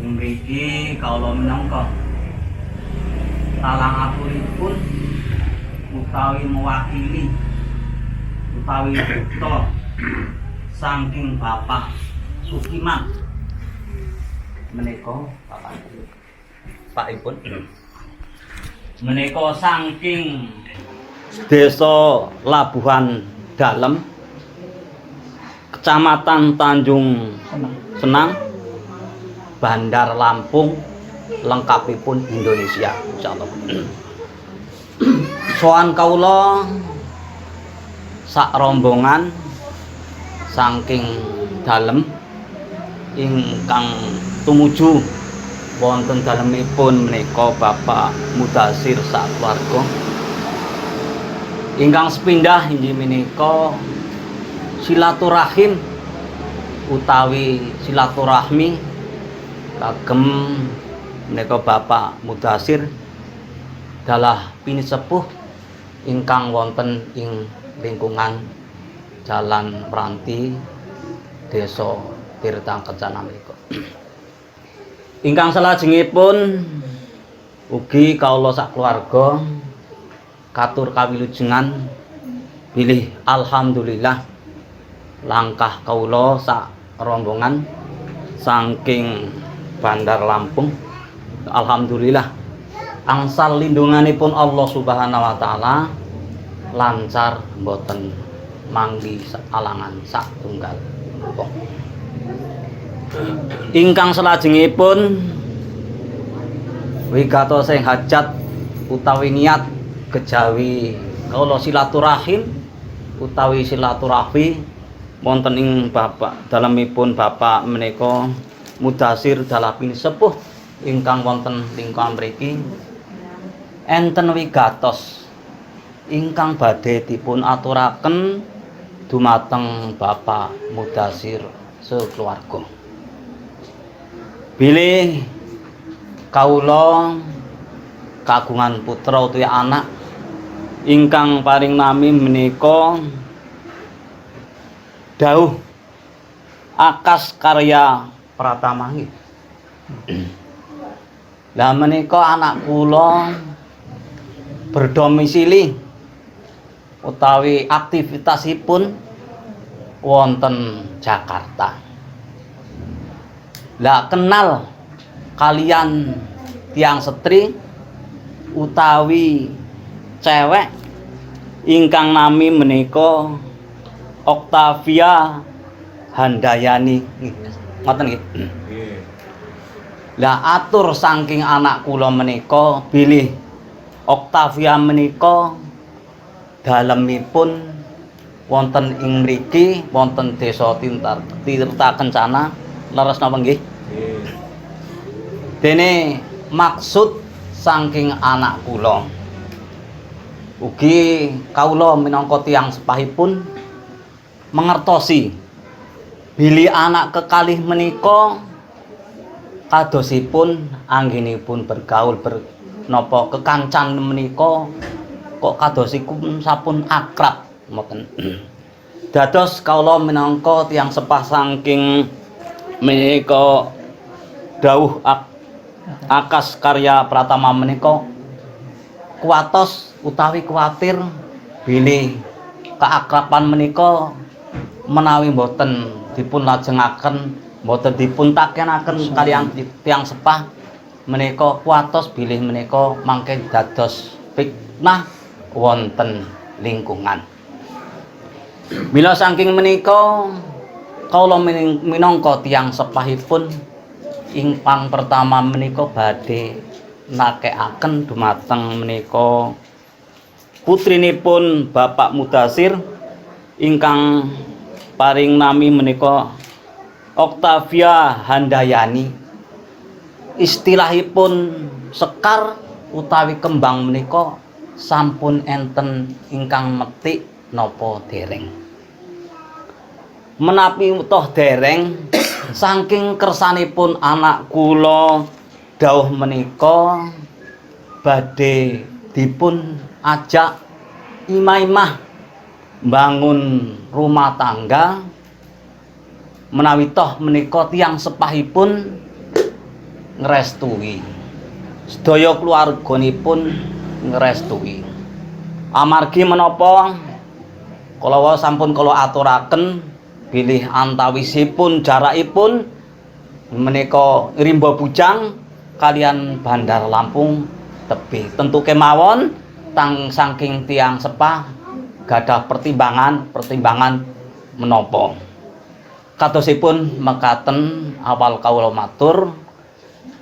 Mriki kawula minangka talang aturipun utawi mewakili utawi duta saking Bapak Sukiman menika Pakipun menika saking Desa Labuhan Dalem Kecamatan Tanjung Senang Bandar Lampung lengkapipun Indonesia insyaallah. Soan kawula sak rombongan saking dalem ingkang tumuju wonten dalemipun menika Bapak Mudasir sak keluarga ingkang sepindah inggih menika silaturahim utawi silaturahmi kagem menika Bapak Mudasir dalah pinisepuh ingkang wonten ing lingkungan Jalan Meranti Desa Tirtang Kencana menika. Ingkang salajengipun ugi kawula sak keluarga katur kawilujengan bilih alhamdulillah langkah kawula sak rombongan saking Bandar Lampung alhamdulillah angsal lindunganipun Allah Subhanahu wa taala lancar mboten manggi alangan satunggal wong. Ingkang salajengipun wigatosing hajat utawi niat kejawi kawula silaturahim utawi silaturahmi wonten ing Bapak dalemipun Bapak menika Mudasir dalah pinisepuh ingkang wonten lingkungan mriki enten wigatos ingkang badhe dipun aturaken dumateng Bapak Mudasir sekeluarga. Bilih kawula kagungan putra utawi anak ingkang paring nami menika dawuh Akas Karya Pratama nggih. Lah menika anak kula berdomisili utawi aktivitasipun wonten Jakarta. Lah kenal kalian tiang setri utawi cewek ingkang nami menika Oktavia Handayani ngoten nggih. Lah atur saking anak kula menika bilih Oktavia menika dalemipun wonten ing mriki wonten Desa Tirta Kencana leres napa nggih? Nggih. Dene maksud saking anak kula ugi kawula minangka tiyang sepahipun mangertosi bilih anak kekalih menika kadosipun anggenipun bergaul napa kekancan menika kok kadosipun sampun akrab mboten. Dados kawula minangka tiyang sepah saking menika dawuh Akas Karya Pratama menika kuwatos utawi kuwatir bilih keakraban menika menawi mboten dipun lajengaken mboten dipun takenaken kaliyan tiyang sepah menika kuwatos bilih menika mangke dados fitnah wonten lingkungan. Mila saking menika kawula minangka tiyang sepahipun ingkang pertama menika badhe nakekaken dumateng menika putrinipun Bapak Mudasir ingkang paring nami menika Oktavia Handayani. Istilahipun sekar utawi kembang menika sampun enten ingkang metik napa dereng. Menapi toh dereng saking kersanipun anak kula dawuh menika badhe dipun ajak imah-imah bangun rumah tangga menawi toh menika tiyang sepahipun ngrestui. Sedaya keluarganipun ngrestui. Amargi menapa kula sampun kula aturaken bilih antawisipun jarakipun menika Rimba Bujang kalian Bandar Lampung tebih. Tentu kemawon saking tiang sepah gadah pertimbangan menapa. Kadosipun mekaten awal kawula matur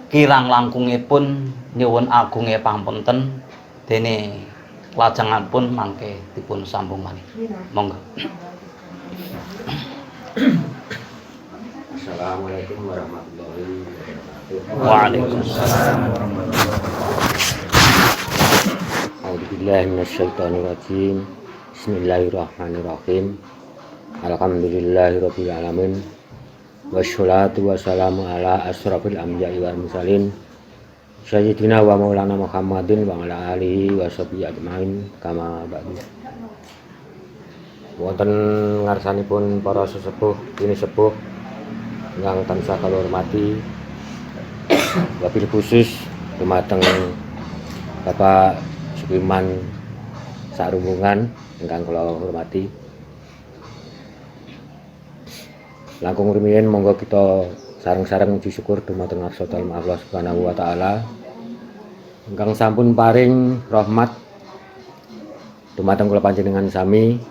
kirang langkungipun nyuwun agunge pangapunten dene lajenganipun mangke dipun sambung malih. Monggo. Assalamualaikum warahmatullahi wabarakatuh. Waalaikumsalam warahmatullahi wabarakatuh. A'udzubillahi minasyaitonirrajim. Bismillahirrahmanirrahim. Alhamdulillahirabbil alamin. Wassalatu wassalamu ala asrofil anbiya'i wal mursalin. Sayyidina wa maulana Muhammadin wa ala alihi wa sahbihi ajmain kama ba'du. Wonten ngarsanipun para sesepuh kini sepuh ingkang tansah kula hormati, wabil khusus dumateng Bapak Sukiman Sarumbungan ingkang kula hormati. Langkung rumiyin monggo kita sareng-sareng muji syukur dumateng ngarsa Allah Subhanahu wa taala ingkang sampun paring rahmat dumateng kula panjenengan sami.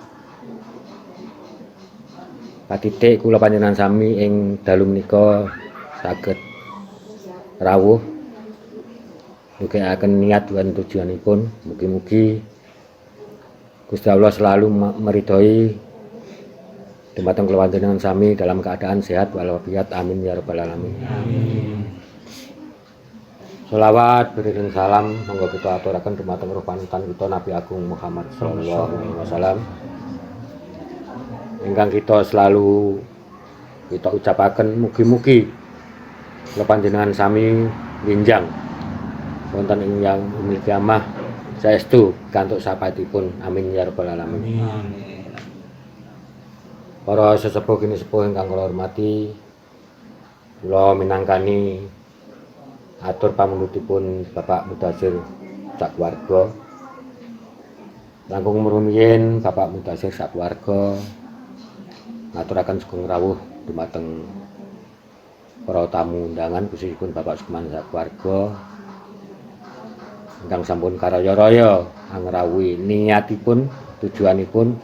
Patitik kula panjenengan sami ing dalu menika saged rawuh nugekaken niat lan tujuanipun. Mugi-mugi Gusti Allah selalu meridhoi dumateng kula panjenengan sami dalam keadaan sehat walafiat. Amin ya rabbal alamin. Amin. Sholawat beriring salam monggo kita aturaken dumateng roh panutan kita Nabi Agung Muhammad sallallahu alaihi wasallam ingkang kita selalu kita ucapaken mugi-mugi kula panjenengan sami winjang wonten ing yang umil kiamah saestu kantuk sapatipun. Amin ya rabbal alamin. Amin. Para sesepuh kini sepuh ingkang kula hormati, kula minangkani atur pamundhutipun Bapak Mudasir sakeluarga. Langkung rumiyin Bapak Mudasir sakeluarga ngaturaken sugeng rawuh dumateng para tamu undangan khususipun Bapak Sukiman sakeluarga ingkang sampun karaya-raya angrawuhi niatipun tujuanipun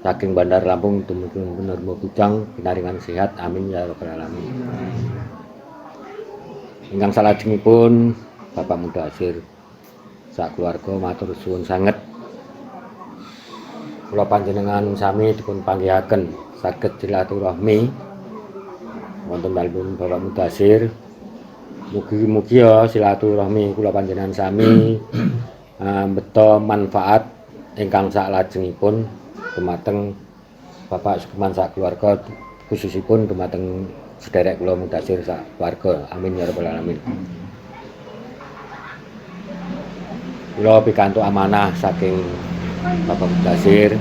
saking Bandar Lampung dumugi Rimba Bujang pinaringan sehat. Amin ya rabbal alamin. Ingkang salajengipun Bapak Mudasir sakeluarga matur suwun sanget kula panjenengan sami dipun panggihaken saged silaturahmi wonten dalem Bapak Mudasir. Mugi-mugi ya silaturahmi kula panjenengan sami mbeta manfaat ingkang salajengipun dumateng Bapak Sukiman sakeluarga khususipun dumateng sederek kula Mudasir sakeluarga. Amin ya rabbal alamin. Kula pikantuk amanah saking Bapak Mudasir.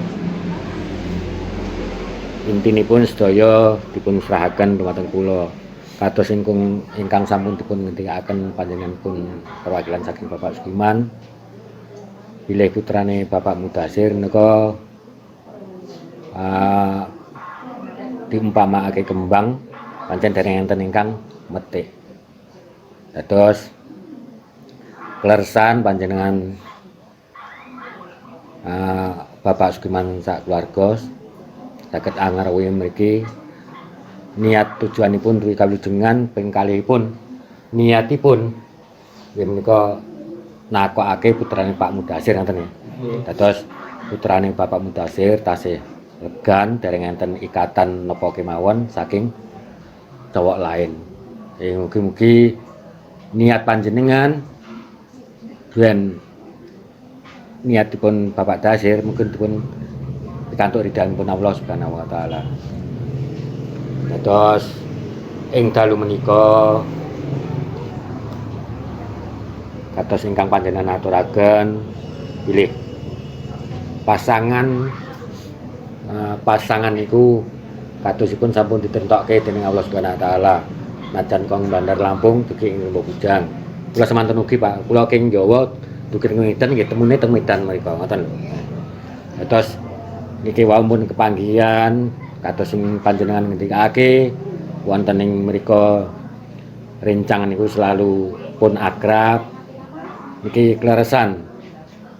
Intinipun sedaya dipun serahaken dumateng kula kados ingkang sampun dipun ngendikaken panjenenganipun perwakilan saking Bapak Sukiman bilih putrane Bapak Mudasir menika diumpamakake kembang pancen dereng enten ingkang metik. Dados kleresan panjenengan Bapak Sukiman sakeluarga saged angrawuhi mriki niat tujuanipun duwi kawilujengan ping kalihipun niatipun nggih menika nakokake putrane Pak Mudasir ngoten ya. Dados putrane Bapak Mudasir tasih legan dereng enten ikatan napa kemawon saking cowok lain. Mugi-mugi niat panjenengan ben niatipun Bapak Dasir mungkin dipun pikantuk ridhanipun Allah Subhanahu wa taala. Terus ing dalu menika kados ingkang panjenengan aturaken bilih pasangan niku kadosipun sampun ditentokke dening Allah Subhanahu wa taala. najan kong Bandar Lampung dugi ing Lembah Bujang. Kula semanten ugi Pak, kula king Jawa dugi ing Medan nggih temune teng Medan mriku ngoten. Terus niki wau pun kepanggihan kados sing panjenengan ngendikake wonten ing mriku rencang niku selalu pun akrab. Niki kleresan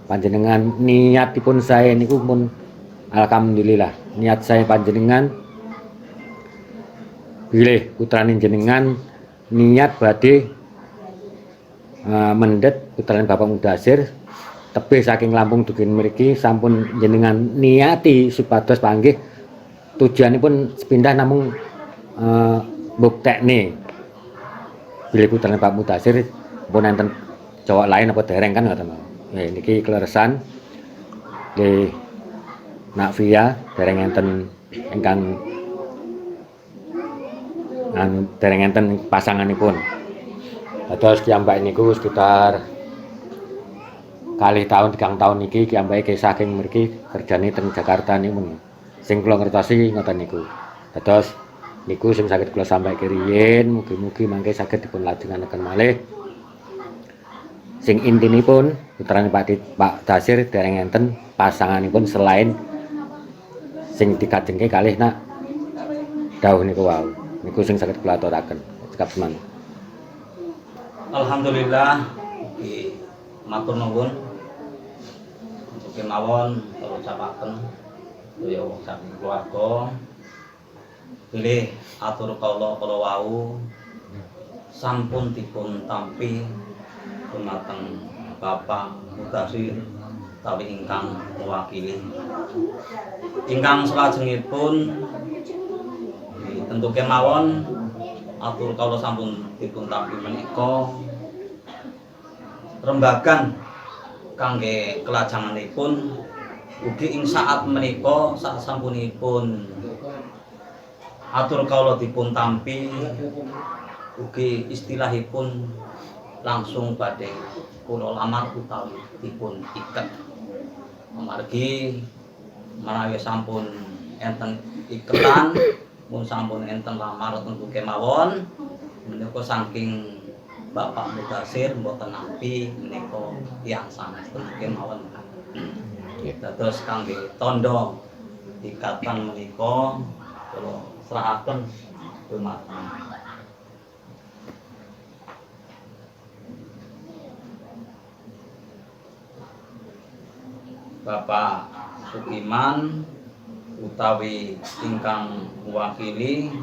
panjenengan niatipun saya niku pun alhamdulillah. Niat saya panjenengan bilih putrane jenengan niat badhe mendhet putrane Bapak Mudasir tebih saking Lampung dugi mriki sampun jenengan niati supados panggih tujuanipun sepindah namung mbuktekne bilih putrane Pak Mudasir pun enten cowok lain apa dereng kan ngoten. Niki kleresan nggih Nak Via dereng enten ingkang dereng enten pasanganipun. Terus kiambak niku sekitar kalih tahun 3 tahun niki kiambake saking mriki kerjane teng Jakarta niku. Sing kula ngertosi ngoten niku. Terus niku sing saged kula sampaike riyin mugi-mugi mangke saged dipun lajengaken malih. Sing intinipun putrane Pak Dasir dereng enten pasanganipun selain sing dikajengke kalih nak dawuh niku wau. Niku sing saged kula aturaken. Cekap seman. Alhamdulillah matur nuwun untuk kemawon kula ucapaken kaya saking keluarga bilih atur kala wau sampun dipun tampi dumateng Bapak Mudasir utawi ingkang mewakili ingkang salajengipun tentu kemawon atur kala sampun dipun tampi menika rembagan kangge kelajanganipun ugi ing saat menika sak sampunipun atur kala dipun tampi ugi istilahipun langsung badhe kula lamar utawi dipun iket amargi menawi sampun enten iketan mun sampun enten lamar tentu kemawon menika saking Bapak Mudasir mboten nampi menika tiyang sanes tentu kemawon. Dados kangge tandha ikatan menika kula serahaken dumateng Bapak Sukiman utawi ingkang mewakili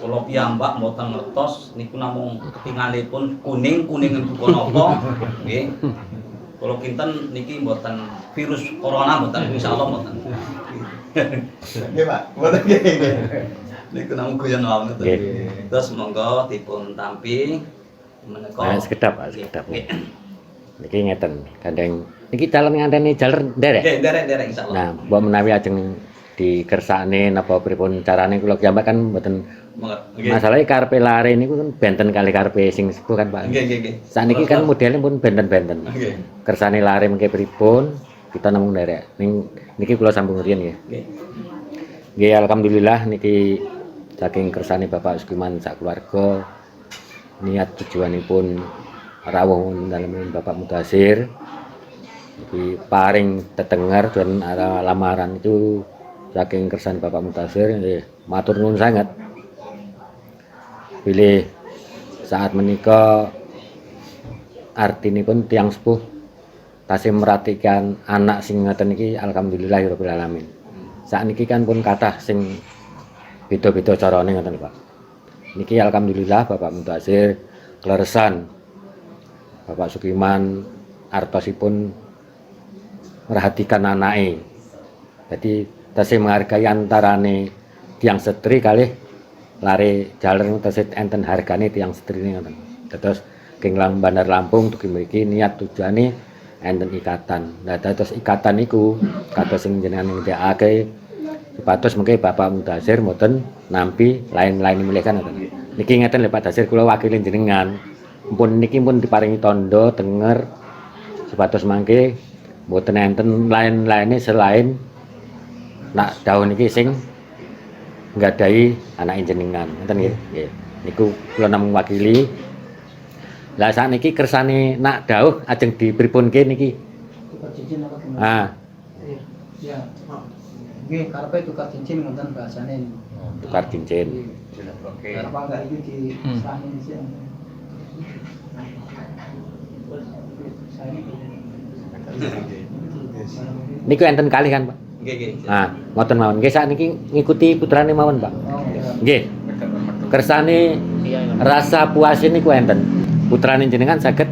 kula piyambak mboten ngertos niku namung ketingalipun kuning niku napa nggih. Kula kinten niki mboten virus corona mboten insyaallah mboten. Nggih Pak, mboten nggih. Niku namung guyon wae ngoten. Terus monggo dipun tampi menika. Sekedap Pak, sekedap. Niki ngeten, gandeng niki calon nganteni jaler nderek. Nggih, nderek insyaallah. Nah, mbok menawi ajeng dikersakne napa pripun carane kula kiambak kan mboten masalahe karepe lare niku kan benten kali karepe sing sepuh kan Pak. Nggih. Saniki kan modelnya pun benten-benten. Nggih. Kersane lare mengke pripun kita namung nderek. Niki kula sambung riyen nggih. Nggih. Nggih alhamdulillah niki saking kersane Bapak Sukiman sak keluarga niat tujuanipun rawuh dalem Bapak Mudasir iki paring tetenger dan lamaran itu saking kersane Bapak Mudasir nggih matur nuwun sanget. Pilih saat menika artinipun tiyang sepuh tasih merhatikan anak sing ngoten iki alhamdulillahirabbil alamin. Sakniki kan pun kathah sing beda-beda carane ngoten Pak. Niki alhamdulillah Bapak Mudasir kleresan Bapak Sukiman artosipun merhatikan anake. Jadi tasih menghargai antarane tiyang setri kalih lare jaler tasih enten hargane tiyang setrine ngoten. Terus king Bandar Lampung dugi mriki niat tujuane enten ikatan. Nah dados ikatan niku kados sing jenengan ngendikake supados mengke Bapak Mudasir mboten nampi lain-lain milih kan ngoten. Niki ngeten lho Pak Dasir kula wakili jenengan. Mumpun niki pun diparingi tandha denger supados mangke mboten enten lain-laine selain nak dawuh niki sing nggadahi anak jenengan ngoten nggih. Nggih. niku kula namung wakili. Lah sakniki kersane nak dawuh ajeng dipripunke niki. Tukar cincin apa gimana? Ah, Ya. Nggih, karepe tukar cincin ngoten bahasane. tukar cincin. Oke. Apa enggak iki di serahin sih. Niku enten kalih kan, Pak? Nggih, nggih. Ah, ngoten mawon. Nggih sakniki ngikuti putrane mawon, Pak. Oh, ya. Nggih. Kersane rasa puas niku enten. Putrane jenengan saged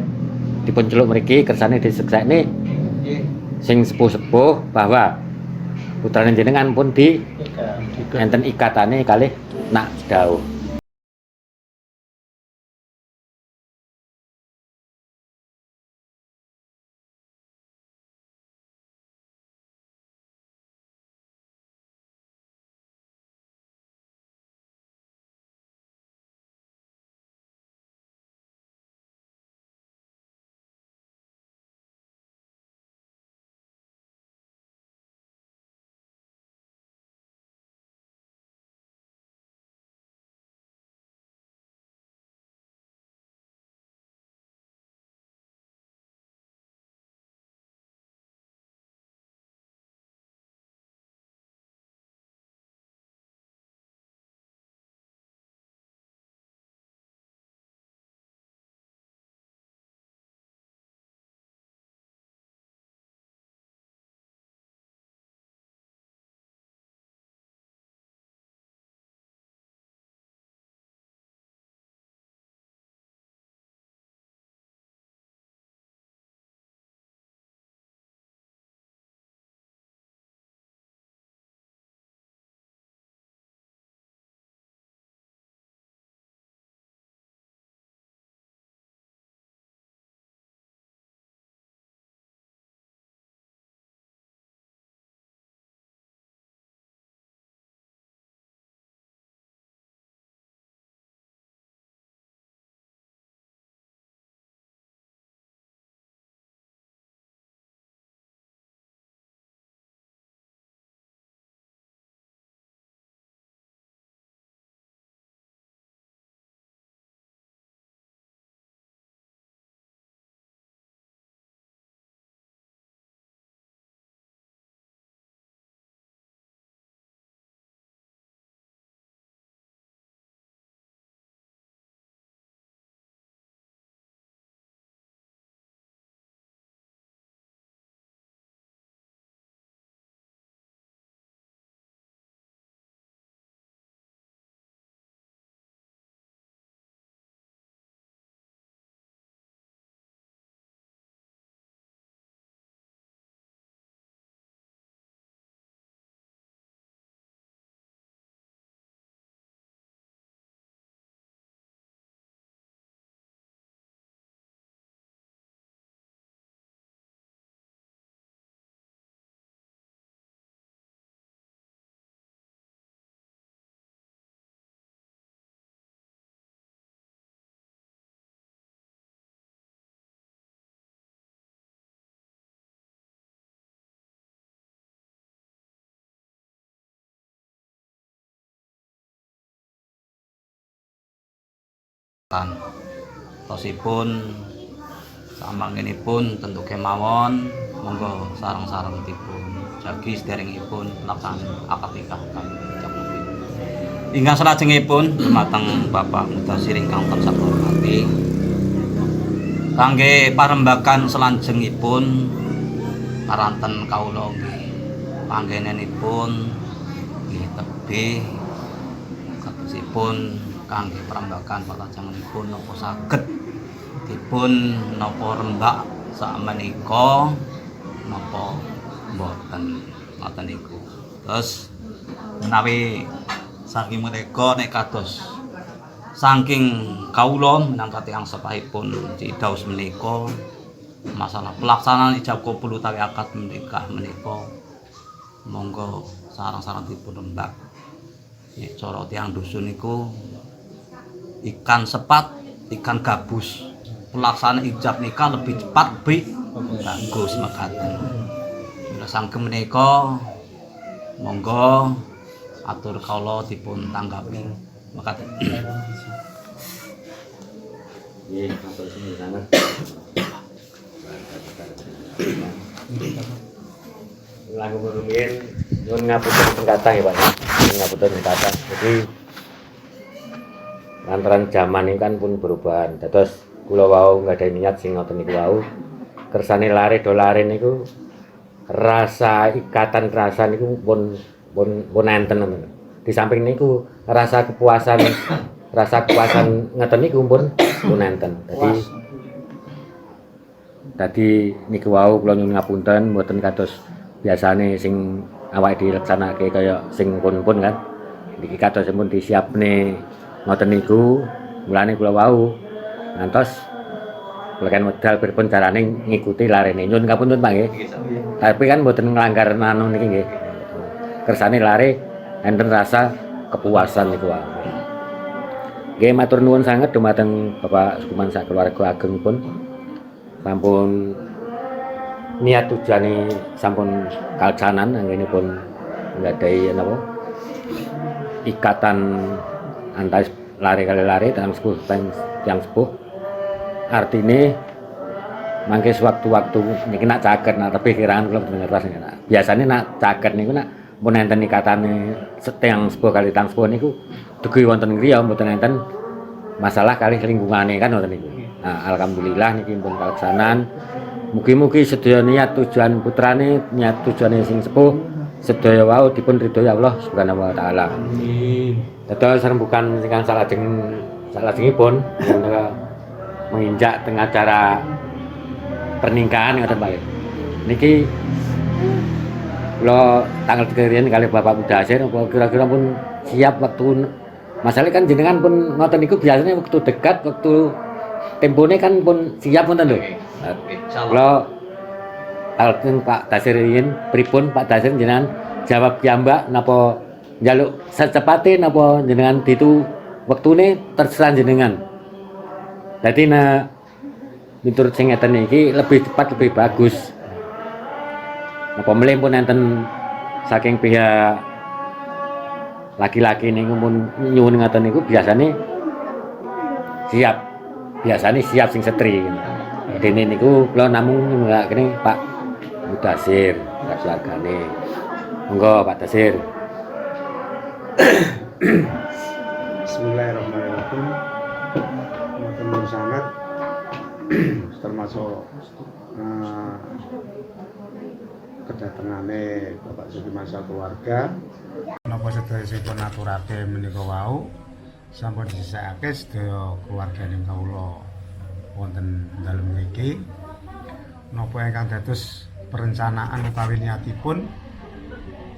dipunceluk mriki kersane diseksekne Nggih. sing sepuh-sepuh bahwa putrane jenengan pun di enten ikatane kalih nak dawuh. Tosipun samanginipun tentu kemawon monggo sareng-sareng dipun jagi sederengipun pelaksanaan akad nikah kami ucapaken. Ingkang salajengipun dumateng Bapak Mudasir ingkang tansah hormati. Kangge parembagan salajengipun karanten kawula nggih panggenenipun nggih tebih katusipun kangge perembakan palajanganipun napa saged dipun napa rembak sakmenika napa mboten ngoten niku. Terus menawi saking menika nek kados saking kawula minangka tiyang sepahipun Cidaus menika masalah pelaksanaan ijab qabul utawi akad menikah menika monggo sareng-sareng dipun rembak. Nek cara tiyang dusun niku ikan sepat, ikan gabus. Pelaksanaan ijab nikah lebih cepat, lebih bagus mekaten. Bila sangkem menika monggo atur kawula dipun tanggapi mekaten. Nggih, matur suwun sanget. Lagu rumiyin nyuwun ngapunten kathah ya Pak. Nyuwun ngapunten kathah. Jadi lantaran zaman ini kan pun perubahan. Dados kula wau nggadahi niat sing ngoten niku wau. Kersane lare do lare niku rasa ikatan rasa niku pun enten. Di samping niku rasa kepuasan ngeten niku pun enten. Dadi niku wau kula nyuwun ngapunten mboten kados biasane sing awake dileksanake kaya sing pun kan. Niki kados pun disiapne ngoten niku. Mulane kula wau ngantos leken medal pripun carane ngikuti larene. Nyuwun ngapunten Pak nggih. Tapi kan mboten nglanggar anu niki nggih. Kersane lare enten rasa kepuasan niku wae. Nggih matur nuwun sanget dumateng Bapak Sukuman sak keluarga agengipun. Sampun niat tujuane sampun kaleksanan anggenipun nggadahi napa ikatan antara lare kali lare tiyang sepuh artine mangke sewaktu-waktu niki nak caket nak tebih kirangan kula bener ras nak biasane nak caket niku nak pun enten ikatane tiyang sepuh kali tiyang sepuh niku dugi wonten griya mboten enten masalah kali lingkungane kan wonten niku. Nah, alhamdulillah niki pun kaleksanan. Mugi-mugi sedaya niat tujuan putrane, niat tujuane sing sepuh sedaya wau dipun ridhoi Allah Subhanahu wa taala. Amin. Dados rembukan ingkang salajengipun menginjak tengah acara pernikahan ngoten Pak. Niki kula tanggal 3 riyen kali Bapak Mudasir apa kira-kira pun siap waktu masalah kan jenengan pun ngoten niku biasanya waktu dekat waktu tempone kan pun siap ngoten lho. Kula alken Pak Dasir riyen pripun Pak Dasir jenengan jawab piyambak napa njaluk secepate napa jenengan ditu wektune terserah jenengan. Dadi miturut sing ngeten iki lebih cepat lebih bagus. Napa mlih pun enten saking pihak laki-laki niku pun nyuwun ngaten niku biasane siap. Biasane siap sing setri. Dene niku kula namung nggakne Pak Mudasir keluargane. Monggo Pak Dasir. Bismillahirrahmanirrahim. Matur sangat termasuk kedatengane Bapak Sukiman keluarga. Napa sedaya aturake menika wau sampun disisakake sedaya keluargane kawula wonten dalem mriki. Napa ingkang dados perencanaan utawi niatipun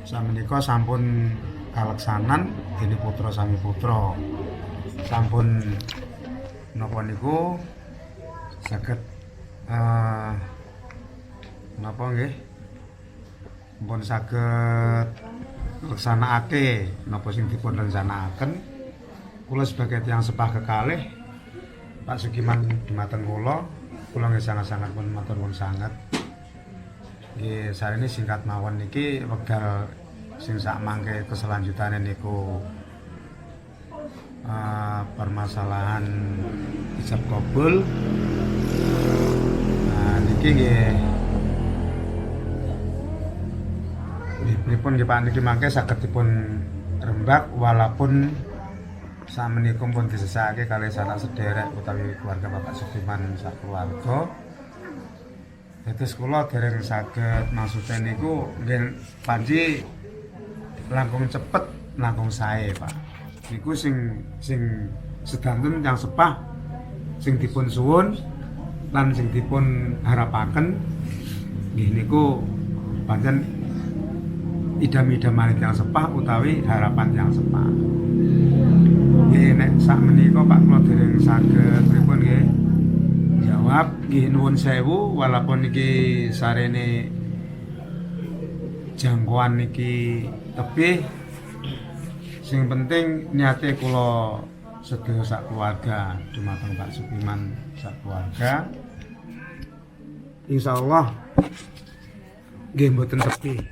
samenika sampun kaleksanan dene putra sami putra. Sampun napa niku saged napa nggih pun saged laksanakake napa sing dipun rencanakaken. Kula sebagai tiyang sepah kekalih Pak Sukiman dumateng kula nggih sangat-sangat pun matur nuwun sanget. Nggih sarene singkat mawon niki wekdal sing sak mangke keselanjutane niku permasalahan ijab kabul. Nah niki nggih pripun nggih Pak niki mangke saged dipun rembak walaupun samenika pun disesake kalih sanak sederek utawi keluarga Bapak Sukiman sak keluarga. Dados kula dereng saged maksude niku nggih panci langkung cepet langkung sae Pak. Niku sing sedanten yang sepah sing dipun suwun lan sing dipun harapaken nggih niku pancen idam-idamane yang sepah utawi harapan yang sepah. Nggih nek sak menika Pak kula dereng saged pripun nggih jawab nggih nuwun sewu walaupun niki sarene jangkauan niki tebih sing penting niate kula sedaya sak keluarga dumateng Pak Sukiman sak keluarga insyaallah nggih mboten tebih.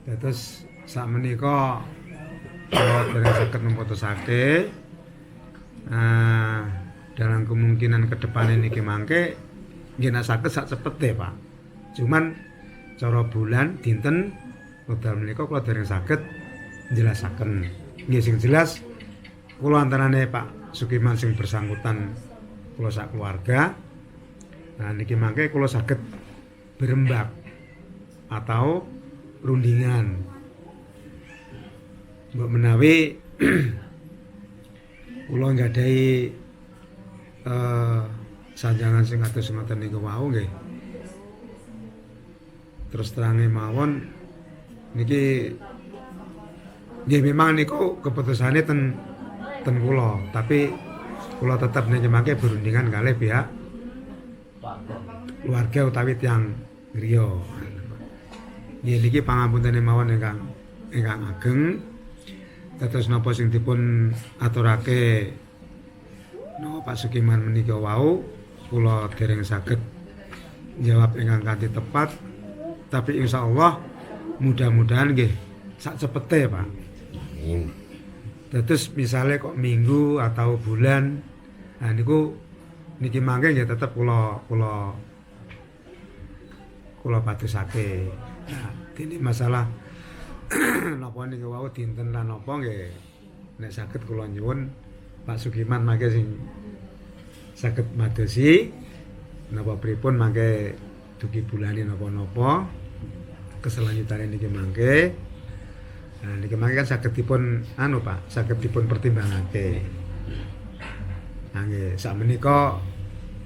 Dados sak menika kula dereng saged memutusake dalam kemungkinan ke depan niki mangke nggih nek saged sak cepete Pak. Cuman cara bulan dinten wekdal menika kula dereng saged njelasaken. Nggih sing jelas kula antarane Pak Sukiman sing bersangkutan kula sak keluarga. Nah niki mangke kula saged berembak atau rundingan. Mbok menawi kula nggadahi sanjangan sing atus ngoten niku wau nggih. Terus terange mawon niki nggih memang niku keputusane ten kula, tapi kula tetep mangke berundingan kalih pihak keluarga utawi tiyang griya. Nggih niki pangapunten mawon ingkang ageng. Dados napa sing dipun aturake Pak Sukiman menika wau kula dereng saged jawab ingkang kanthi tepat, tapi insyaallah mudah-mudahan nggih sak cepete Pak. Dados misale kok minggu atau bulan, nah niku niki mangke nggih tetep kula patusake. Nah, dene masalah napa niku wau dinten lan napa nggih nek saged kula nyuwun Pak Sukiman mangke sing saged madosi napa pripun mangke dugi bulane napa-napa keselanjutane niki mangke. Nah niki mangke kan saged dipun Pak, saged dipun pertimbangake. Nah nggih sakmenika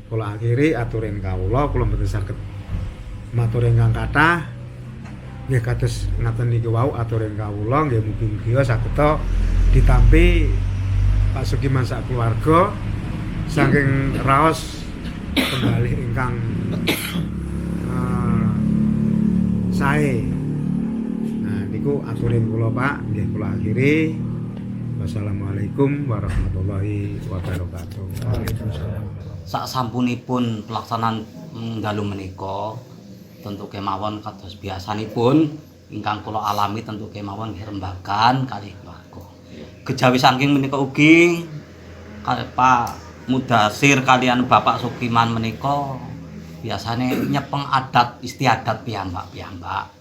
kula akhiri aturing kawula mboten saged matur ingkang kathah. Nggih kados ngaten niki wau aturing kawula nggih mugi-mugi saged ditampi Pak Sukiman sak keluarga saking raos kembali ingkang sae. Nah niku aturing kula Pak, nggih kula akhiri. Wassalamualaikum warahmatullahi wabarakatuh. Waalaikumsalam. Sak sampunipun pelaksanaan dalu menika tentu kemawon kados biasanipun ingkang kula alami tentu kemawon rembagan kalih keluarga. Kejawi saking menika ugi Pak Mudasir kalian Bapak Sukiman menika biasane nyepeng adat istiadat piyambak-piyambak.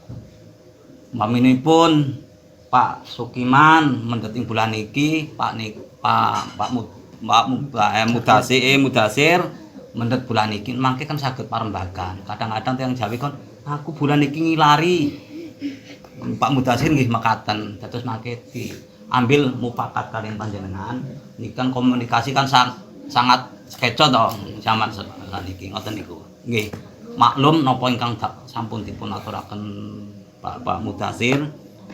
Maminipun Pak Sukiman mendhet ing bulan iki Pak Mudasir mendhet bulan iki mangke kan saged parembagan. Kadang-kadang tiyang Jawi kon aku bulan iki ngilari. Pak Mudasir nggih mekaten. Dados mangke diambil mupakat kalian panjenengan. Niki kan komunikasi kan sangat keco to zaman saniki ngoten niku. Nggih. Maklum napa ingkang sampun dipun aturaken Pak Mudasir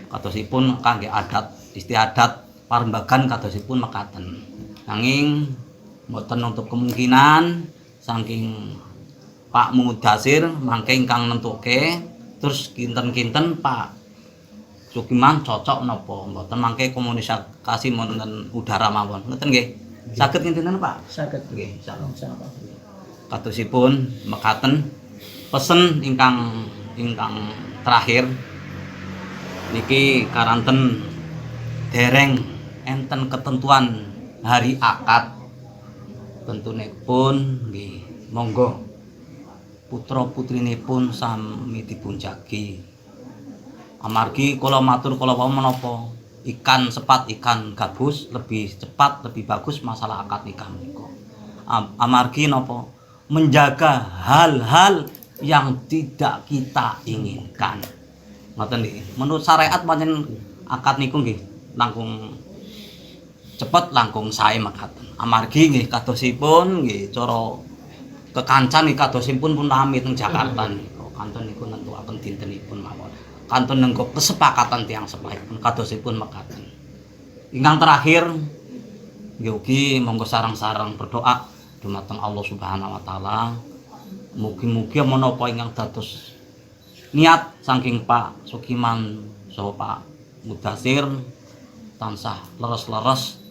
kadosipun kangge adat istiadat parembagan kadosipun mekaten. Nanging mboten nutup kemungkinan saking Pak Mudasir mangke ingkang nentuke terus kinten-kinten Pak Sukiman cocok napa mboten mangke komunikasi wonten udara mawon. Ngoten nggih. Saged kinten Pak? Saged. Nggih, insyaallah. Kadosipun mekaten pesen ingkang terakhir niki karanten dereng enten ketentuan hari akad tentunipun nggih monggo putra putrinipun sami dipunjagi amargi kula matur kula wau menapa ikan sepat ikan gabus lebih cepat lebih bagus masalah akad nikah menika amargi napa menjaga hal-hal yang tidak kita inginkan. Ngoten nggih. Menurut syariat pancen akad niku nggih langkung cepet langkung sae mekaten. Amargi nggih kadosipun nggih cara kekancan nggih kadosipun pun nami teng Jakarta niku. Kantun niku nentuaken dintenipun mawon. Kantun nenggo kesepakatan tiyang sepahipun kadosipun mekaten. Ingkang terakhir nggih ugi monggo sareng-sareng berdoa dumateng Allah Subhanahu wa taala. Mugi-mugi menapa ingkang dados niat saking Pak Sukiman saha Pak Mudasir tansah leres-leres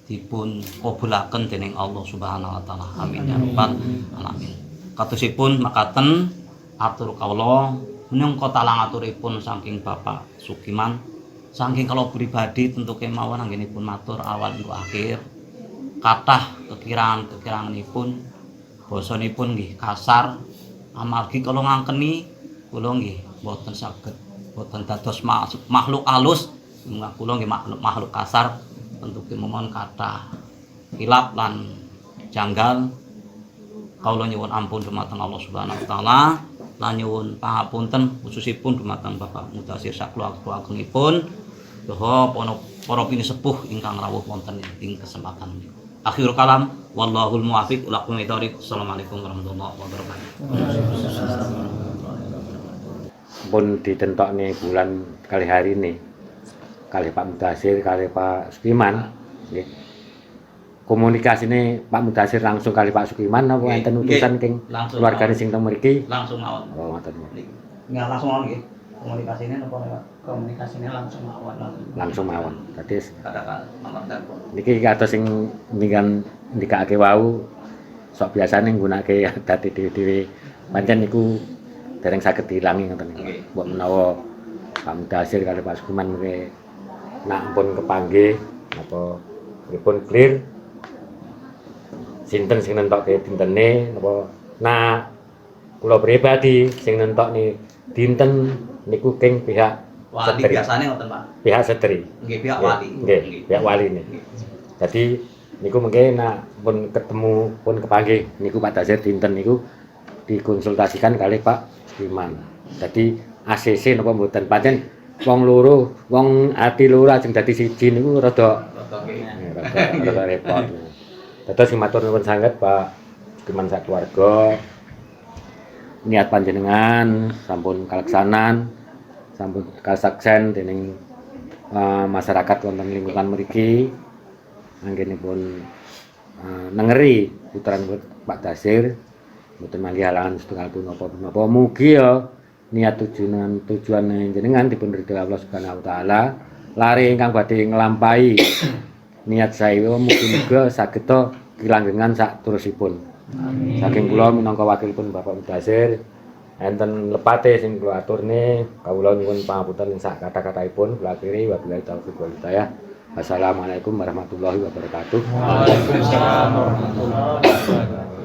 dipun kabulaken dening Allah Subhanahu wa taala. Amin ya rabbal alamin. Katusipun makaten atur kawula menungko talang aturipun saking Bapak Sukiman saking kalau pribadi tentu kemawon anggenipun matur awal hingga akhir kathah kekirangan-kekiranganipun basanipun nggih kasar amargi kula ngangkeni kula nggih boten saged boten dados makhluk alus kula nggih makhluk kasar tentu mohon kathah kilap lan janggal kawula nyuwun ampun dumateng Allah Subhanahu wa taala lan nyuwun pangapunten khususipun dumateng Bapak Mudasir sakula agengipun saha para pinisepuh ingkang rawuh wonten ing kesempatan menika. Akhirul kalam wallahul muwaffiq ila aqwamit thoriq. Assalamualaikum warahmatullahi wabarakatuh. Pun ditentokne bulan kali hari ini kali Pak Mudasir kali Pak Sukiman nggih. Komunikasine Pak Mudasir langsung kali Pak Sukiman apa enten utusan king keluargane sing teng mriki? Langsung mawon. Oh, ngoten. Nggak langsung mawon nggih. Komunikasine napa lewat? Komunikasinya langsung mawon. Langsung mawon. Dadi Katakan nomor telepon. niki kados sing ndikake wau sok biasane nggunakake dadi dhewe-dhewe pancen niku dereng saged diilangi ngoten niku. Mbok menawa Pak Mudasir kali Pak Sukiman mriki nak pun kepanggih apa pripun clear sinten sing nentokke dintene napa nah kula pribadi sing nentokne dinten niku king pihak Wali setri. biasane ngoten, Pak. Pihak setri. Nggih pihak wali. Nggih, pihak wali nih. Jadi niku mungkin nak pun ketemu pun kepanggih niku Pak Dasir dinten niku dikonsultasikan kali Pak Sukiman. Jadi ACC napa mboten pancen wong loro, wong ati loro ajeng dadi siji niku rada repot. Dados matur nuwun sanget Pak Sukiman sakeluarga. Niat panjenengan sampun kaleksanan, sampun kasaksen dening masyarakat wonten lingkungan mriki. Anggenipun nengeri puteran Pak Dasir mboten mangke halangan setunggal pun napa-napa. Mugi ya niat tujuan jenengan dipun ridho Allah Subhanahu wa taala. Lare ingkang badhe nglampahi niat saya mugi-mugi saged kilanggengan sak terusipun. Amin. Saking kula minangka wakilipun Bapak Mudasir enten lepate sing kula aturne kawula nyuwun pangapunten sak kata-kataipun kula akhiri wabillahi taufiq wal hidayah. Wassalamualaikum warahmatullahi wabarakatuh. Waalaikumsalam warahmatullahi wabarakatuh.